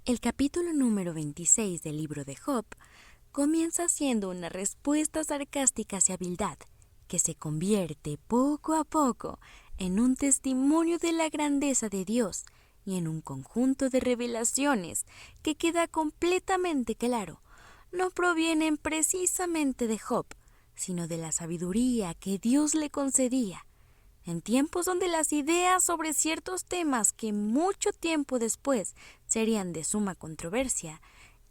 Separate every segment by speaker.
Speaker 1: El capítulo número 26 del libro de Job comienza siendo una respuesta sarcástica hacia Bildad, que se convierte poco a poco en un testimonio de la grandeza de Dios y en un conjunto de revelaciones que queda completamente claro, no provienen precisamente de Job, sino de la sabiduría que Dios le concedía. En tiempos donde las ideas sobre ciertos temas que mucho tiempo después serían de suma controversia,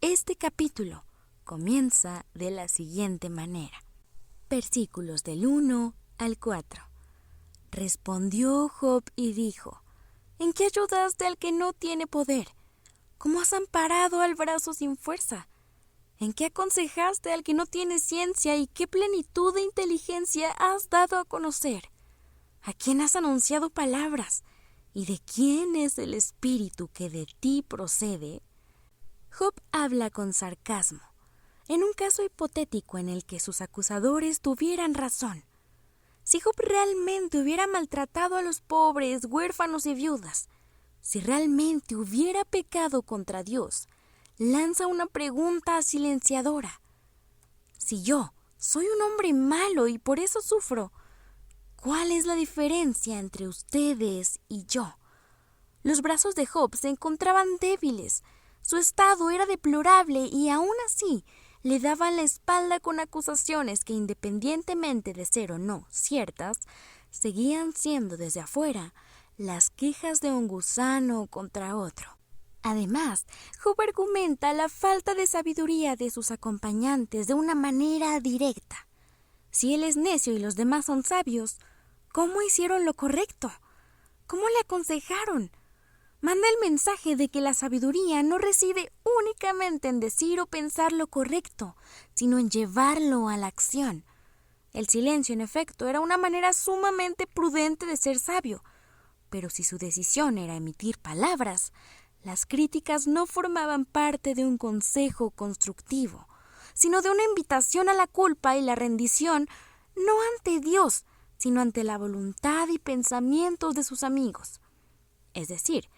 Speaker 1: este capítulo comienza de la siguiente manera. Versículos del 1 al 4. Respondió Job y dijo: ¿En qué ayudaste al que no tiene poder? ¿Cómo has amparado al brazo sin fuerza? ¿En qué aconsejaste al que no tiene ciencia y qué plenitud de inteligencia has dado a conocer? ¿A quién has anunciado palabras? ¿Y de quién es el espíritu que de ti procede? Job habla con sarcasmo, en un caso hipotético en el que sus acusadores tuvieran razón. Si Job realmente hubiera maltratado a los pobres, huérfanos y viudas, si realmente hubiera pecado contra Dios, lanza una pregunta silenciadora. Si yo soy un hombre malo y por eso sufro, ¿cuál es la diferencia entre ustedes y yo? Los brazos de Job se encontraban débiles, su estado era deplorable y aún así le daban la espalda con acusaciones que, independientemente de ser o no ciertas, seguían siendo desde afuera las quejas de un gusano contra otro. Además, Job argumenta la falta de sabiduría de sus acompañantes de una manera directa. Si él es necio y los demás son sabios, ¿cómo hicieron lo correcto? ¿Cómo le aconsejaron? Manda el mensaje de que la sabiduría no reside únicamente en decir o pensar lo correcto, sino en llevarlo a la acción. El silencio, en efecto, era una manera sumamente prudente de ser sabio, pero si su decisión era emitir palabras, las críticas no formaban parte de un consejo constructivo, sino de una invitación a la culpa y la rendición, no ante Dios, sino ante la voluntad y pensamientos de sus amigos. Es decir,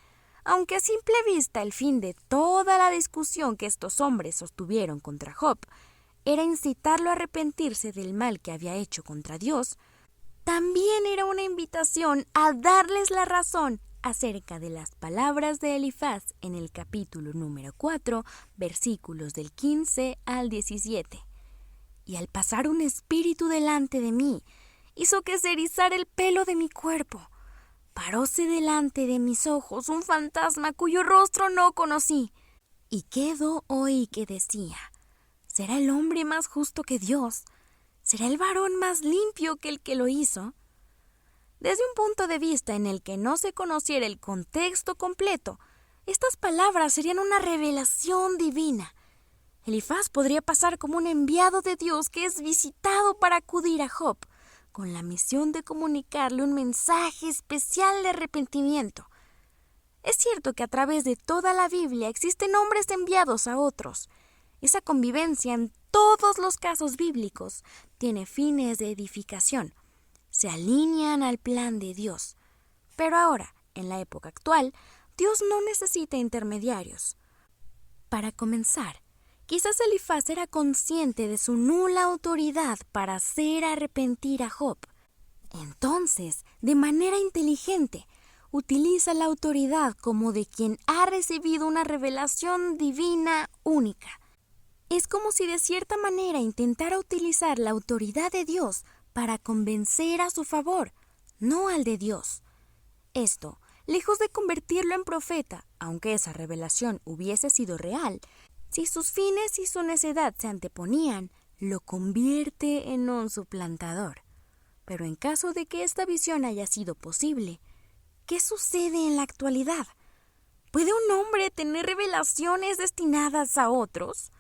Speaker 1: aunque a simple vista el fin de toda la discusión que estos hombres sostuvieron contra Job era incitarlo a arrepentirse del mal que había hecho contra Dios, también era una invitación a darles la razón acerca de las palabras de Elifaz en el capítulo número 4, versículos del 15 al 17. Y al pasar un espíritu delante de mí, hizo que se erizara el pelo de mi cuerpo. Paróse delante de mis ojos un fantasma cuyo rostro no conocí. Y quedó oí que decía: ¿será el hombre más justo que Dios? ¿Será el varón más limpio que el que lo hizo? Desde un punto de vista en el que no se conociera el contexto completo, estas palabras serían una revelación divina. Elifaz podría pasar como un enviado de Dios que es visitado para acudir a Job, con la misión de comunicarle un mensaje especial de arrepentimiento. Es cierto que a través de toda la Biblia existen hombres enviados a otros. Esa convivencia en todos los casos bíblicos tiene fines de edificación. Se alinean al plan de Dios. Pero ahora, en la época actual, Dios no necesita intermediarios. Para comenzar, quizás Elifaz era consciente de su nula autoridad para hacer arrepentir a Job. Entonces, de manera inteligente, utiliza la autoridad como de quien ha recibido una revelación divina única. Es como si de cierta manera intentara utilizar la autoridad de Dios para convencer a su favor, no al de Dios. Esto, lejos de convertirlo en profeta, aunque esa revelación hubiese sido real, si sus fines y su necedad se anteponían, lo convierte en un suplantador. Pero en caso de que esta visión haya sido posible, ¿qué sucede en la actualidad? ¿Puede un hombre tener revelaciones destinadas a otros?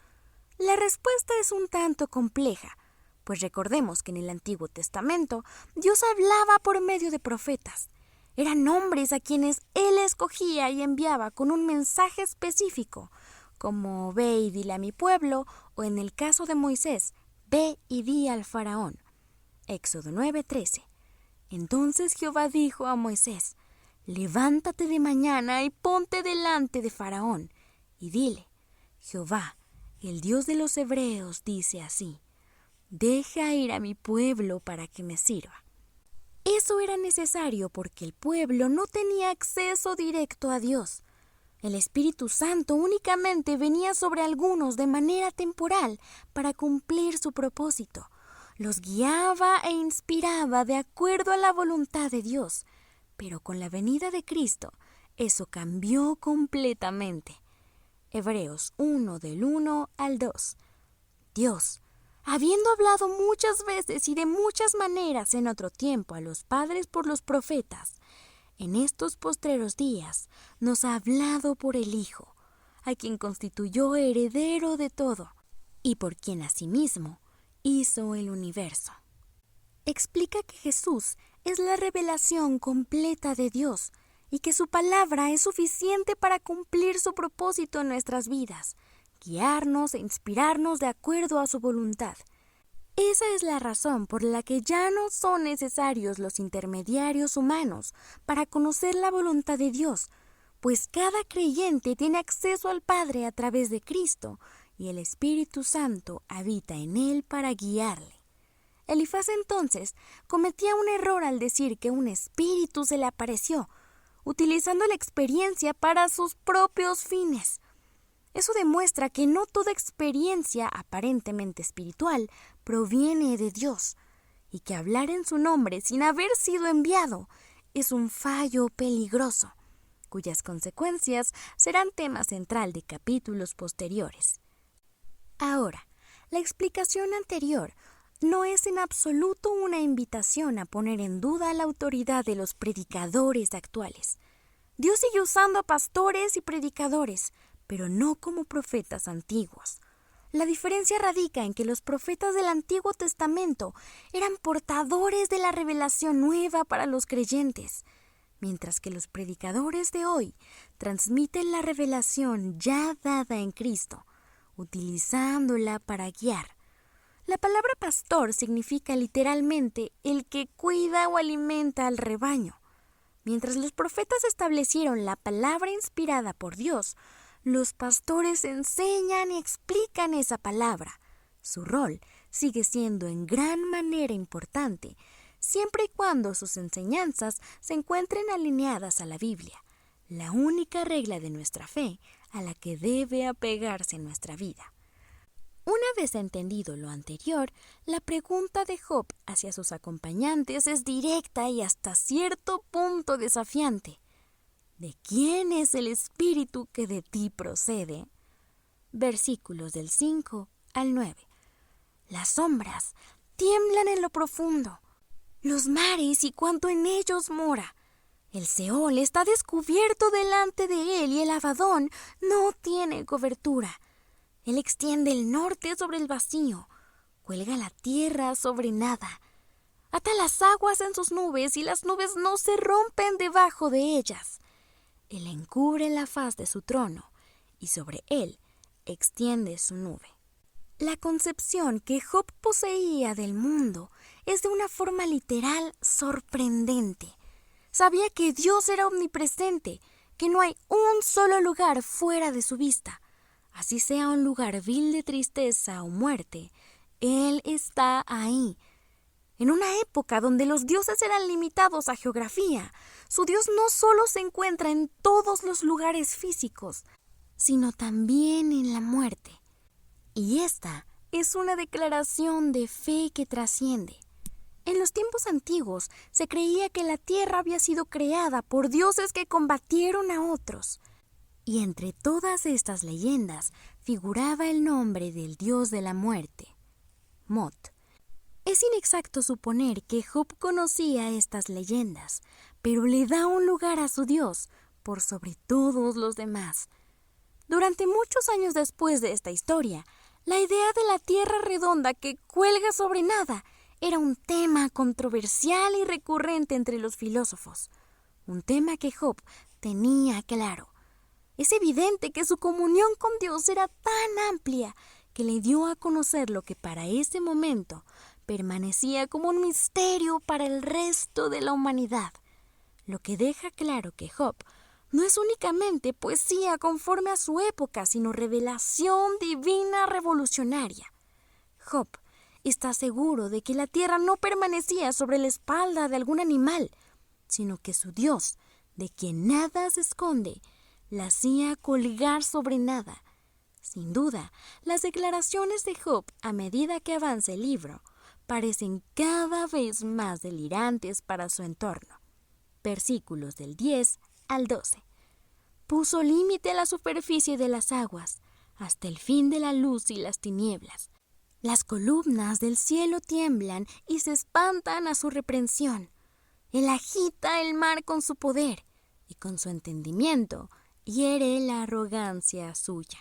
Speaker 1: La respuesta es un tanto compleja, pues recordemos que en el Antiguo Testamento Dios hablaba por medio de profetas. Eran hombres a quienes Él escogía y enviaba con un mensaje específico, como ve y dile a mi pueblo, o en el caso de Moisés, ve y di al faraón. Éxodo 9:13. Entonces Jehová dijo a Moisés: levántate de mañana y ponte delante de Faraón, y dile: Jehová, el Dios de los hebreos, dice así: deja ir a mi pueblo para que me sirva. Eso era necesario porque el pueblo no tenía acceso directo a Dios. El Espíritu Santo únicamente venía sobre algunos de manera temporal para cumplir su propósito. Los guiaba e inspiraba de acuerdo a la voluntad de Dios. Pero con la venida de Cristo, eso cambió completamente. Hebreos 1 del 1 al 2. Dios, habiendo hablado muchas veces y de muchas maneras en otro tiempo a los padres por los profetas, en estos postreros días nos ha hablado por el Hijo, a quien constituyó heredero de todo, y por quien asimismo hizo el universo. Explica que Jesús es la revelación completa de Dios y que su palabra es suficiente para cumplir su propósito en nuestras vidas, guiarnos e inspirarnos de acuerdo a su voluntad. Esa es la razón por la que ya no son necesarios los intermediarios humanos para conocer la voluntad de Dios, pues cada creyente tiene acceso al Padre a través de Cristo y el Espíritu Santo habita en él para guiarle. Elifaz entonces cometía un error al decir que un espíritu se le apareció, utilizando la experiencia para sus propios fines. Eso demuestra que no toda experiencia aparentemente espiritual proviene de Dios, y que hablar en su nombre sin haber sido enviado es un fallo peligroso, cuyas consecuencias serán tema central de capítulos posteriores. Ahora, la explicación anterior no es en absoluto una invitación a poner en duda la autoridad de los predicadores actuales. Dios sigue usando a pastores y predicadores, pero no como profetas antiguos. La diferencia radica en que los profetas del Antiguo Testamento eran portadores de la revelación nueva para los creyentes, mientras que los predicadores de hoy transmiten la revelación ya dada en Cristo, utilizándola para guiar. La palabra pastor significa literalmente el que cuida o alimenta al rebaño. Mientras los profetas establecieron la palabra inspirada por Dios, los pastores enseñan y explican esa palabra. Su rol sigue siendo en gran manera importante, siempre y cuando sus enseñanzas se encuentren alineadas a la Biblia, la única regla de nuestra fe a la que debe apegarse nuestra vida. Una vez entendido lo anterior, la pregunta de Job hacia sus acompañantes es directa y hasta cierto punto desafiante. ¿De quién es el espíritu que de ti procede? Versículos del 5 al 9. Las sombras tiemblan en lo profundo, los mares y cuanto en ellos mora. El Seol está descubierto delante de él y el Abadón no tiene cobertura. Él extiende el norte sobre el vacío, cuelga la tierra sobre nada. Ata las aguas en sus nubes y las nubes no se rompen debajo de ellas. Él encubre la faz de su trono y sobre él extiende su nube. La concepción que Job poseía del mundo es de una forma literal sorprendente. Sabía que Dios era omnipresente, que no hay un solo lugar fuera de su vista. Así sea un lugar vil de tristeza o muerte, Él está ahí. En una época donde los dioses eran limitados a geografía, su Dios no solo se encuentra en todos los lugares físicos, sino también en la muerte. Y esta es una declaración de fe que trasciende. En los tiempos antiguos se creía que la tierra había sido creada por dioses que combatieron a otros. Y entre todas estas leyendas figuraba el nombre del dios de la muerte, Mot. Es inexacto suponer que Job conocía estas leyendas, pero le da un lugar a su Dios por sobre todos los demás. Durante muchos años después de esta historia, la idea de la tierra redonda que cuelga sobre nada era un tema controversial y recurrente entre los filósofos, un tema que Job tenía claro. Es evidente que su comunión con Dios era tan amplia que le dio a conocer lo que para ese momento permanecía como un misterio para el resto de la humanidad, lo que deja claro que Job no es únicamente poesía conforme a su época, sino revelación divina revolucionaria. Job está seguro de que la tierra no permanecía sobre la espalda de algún animal, sino que su Dios, de quien nada se esconde, la hacía colgar sobre nada. Sin duda, las declaraciones de Job, a medida que avanza el libro, parecen cada vez más delirantes para su entorno. Versículos del 10 al 12. Puso límite a la superficie de las aguas, hasta el fin de la luz y las tinieblas. Las columnas del cielo tiemblan y se espantan a su reprensión. Él agita el mar con su poder y con su entendimiento hiere la arrogancia suya.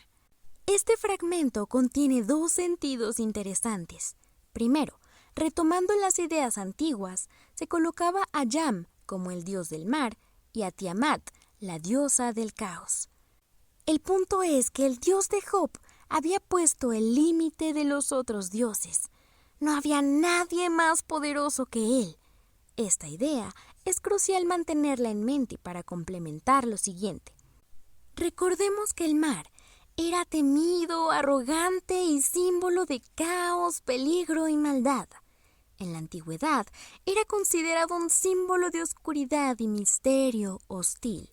Speaker 1: Este fragmento contiene dos sentidos interesantes. Primero, retomando las ideas antiguas, se colocaba a Yam como el dios del mar y a Tiamat, la diosa del caos. El punto es que el Dios de Job había puesto el límite de los otros dioses. No había nadie más poderoso que él. Esta idea es crucial mantenerla en mente para complementar lo siguiente. Recordemos que el mar era temido, arrogante y símbolo de caos, peligro y maldad. En la antigüedad era considerado un símbolo de oscuridad y misterio hostil.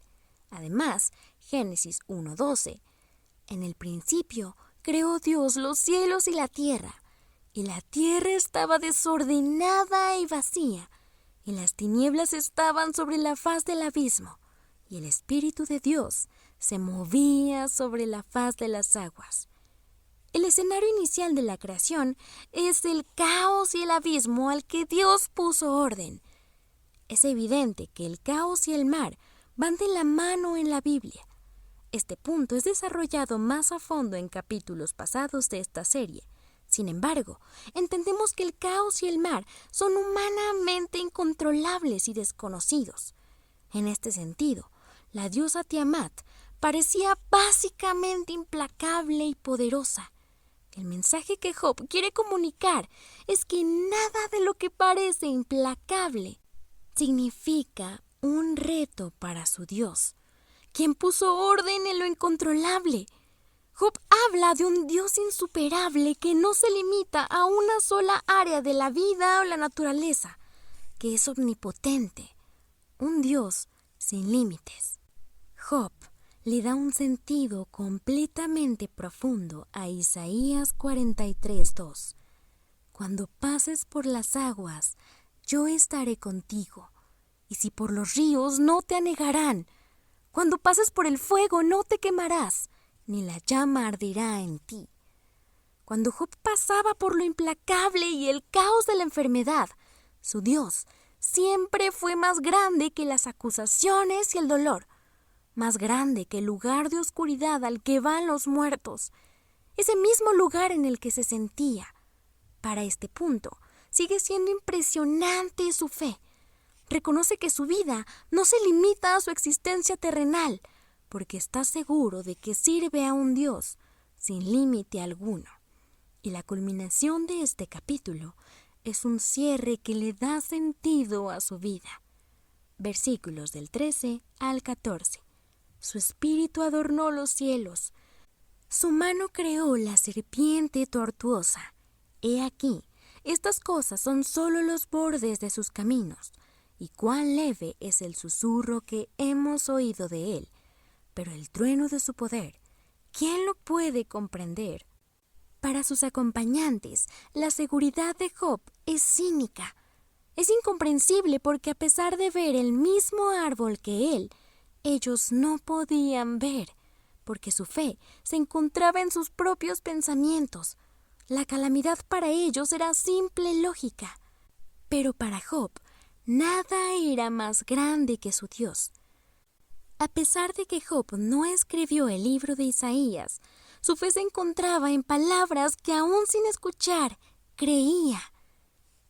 Speaker 1: Además, Génesis 1:12. En el principio creó Dios los cielos y la tierra estaba desordenada y vacía, y las tinieblas estaban sobre la faz del abismo, y el Espíritu de Dios se movía sobre la faz de las aguas. El escenario inicial de la creación es el caos y el abismo al que Dios puso orden. Es evidente que el caos y el mar van de la mano en la Biblia. Este punto es desarrollado más a fondo en capítulos pasados de esta serie. Sin embargo, entendemos que el caos y el mar son humanamente incontrolables y desconocidos. En este sentido, la diosa Tiamat parecía básicamente implacable y poderosa. El mensaje que Job quiere comunicar es que nada de lo que parece implacable significa un reto para su Dios, quien puso orden en lo incontrolable. Job habla de un Dios insuperable que no se limita a una sola área de la vida o la naturaleza, que es omnipotente, un Dios sin límites. Job le da un sentido completamente profundo a Isaías 43:2. Cuando pases por las aguas, yo estaré contigo, y si por los ríos, no te anegarán. Cuando pases por el fuego, no te quemarás, ni la llama arderá en ti. Cuando Job pasaba por lo implacable y el caos de la enfermedad, su Dios siempre fue más grande que las acusaciones y el dolor, más grande que el lugar de oscuridad al que van los muertos, ese mismo lugar en el que se sentía. Para este punto, sigue siendo impresionante su fe. Reconoce que su vida no se limita a su existencia terrenal, porque está seguro de que sirve a un Dios sin límite alguno. Y la culminación de este capítulo es un cierre que le da sentido a su vida. Versículos del 13 al 14. Su espíritu adornó los cielos. Su mano creó la serpiente tortuosa. He aquí, estas cosas son solo los bordes de sus caminos, y cuán leve es el susurro que hemos oído de él. Pero el trueno de su poder, ¿quién lo puede comprender? Para sus acompañantes, la seguridad de Job es cínica. Es incomprensible porque a pesar de ver el mismo árbol que él, ellos no podían ver, porque su fe se encontraba en sus propios pensamientos. La calamidad para ellos era simple lógica. Pero para Job, nada era más grande que su Dios. A pesar de que Job no escribió el libro de Isaías, su fe se encontraba en palabras que aún sin escuchar, creía.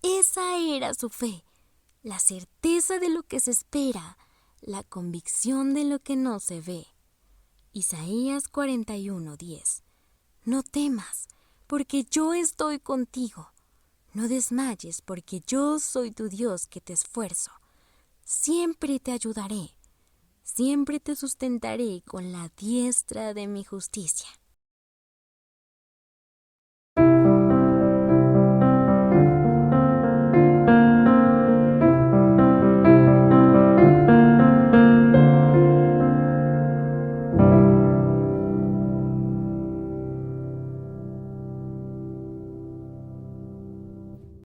Speaker 1: Esa era su fe, la certeza de lo que se espera, la convicción de lo que no se ve. Isaías 41:10. No temas, porque yo estoy contigo. No desmayes, porque yo soy tu Dios que te esfuerzo. Siempre te ayudaré. siempre te sustentaré con la diestra de mi justicia.